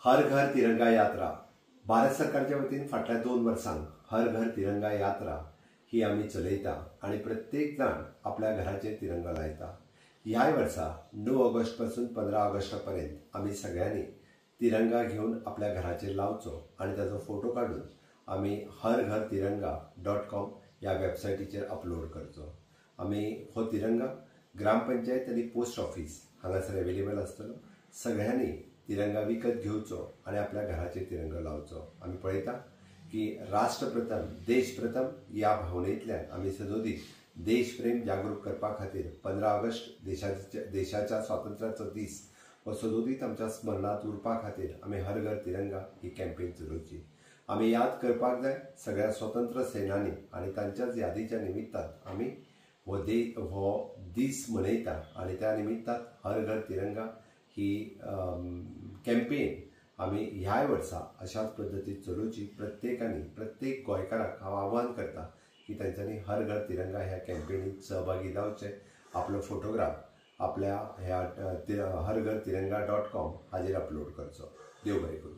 हर घर तिरंगा यात्रा भारत सरकारच्या वतीन फाटल्या 2 वर्सांक हर घर तिरंगा यात्रा ही आम्ही चलयता आणि प्रत्येक जण आपल्या घराचेर तिरंगा लायता। ह्या वर्सा 9 ऑगस्ट पासून 15 ऑगस्ट पर्यंत आम्ही सगळ्यांनी तिरंगा घेऊन आपल्या घराचेर लावचो आणि त्याचो फोटो काढून आम्ही harghartiranga.com या वेबसायटीचेर अपलोड करचो। आम्ही हो तिरंगा ग्रामपंचायत आणि पोस्ट ऑफिस हांगासर अवेलेबल आसतलो। सगळ्यांनी तिरंगा विकत घेवचो आणि आपल्या घराचेर तिरंगा लावचो। आम्ही पळयता की राष्ट्र प्रथम देश प्रथम या भावनेंतल्यान आम्ही सदोदीत देश प्रेम जागृत करपा खातीर 15 ऑगस्ट देशाच्या स्वातंत्र्याचो दीस हो सदोदीत आमच्या स्मरणात उरपा खातीर आम्ही हर घर तिरंगा ही कॅम्पेन चलोवची। आम्ही याद करपाक जाय सगळ्या स्वतंत्र सेनानी आणि तांच्याच यादीच्या निमित्तान आम्ही हो दीस मनयता आणि त्या निमित्तान हर घर तिरंगा ही कॅम्पेन आम्ही ह्या वर्सा अशाच पद्धतीत चलोवची। प्रत्येक गोंयकाराक हांव आव्हान करता की तांच्यांनी हर घर तिरंगा ह्या कॅम्पेनीत सहभागी जावचे। आपलो फोटोग्राफ आपल्या ह्या harghartiranga.com हाजेर अपलोड करचो। देव बरें करूं।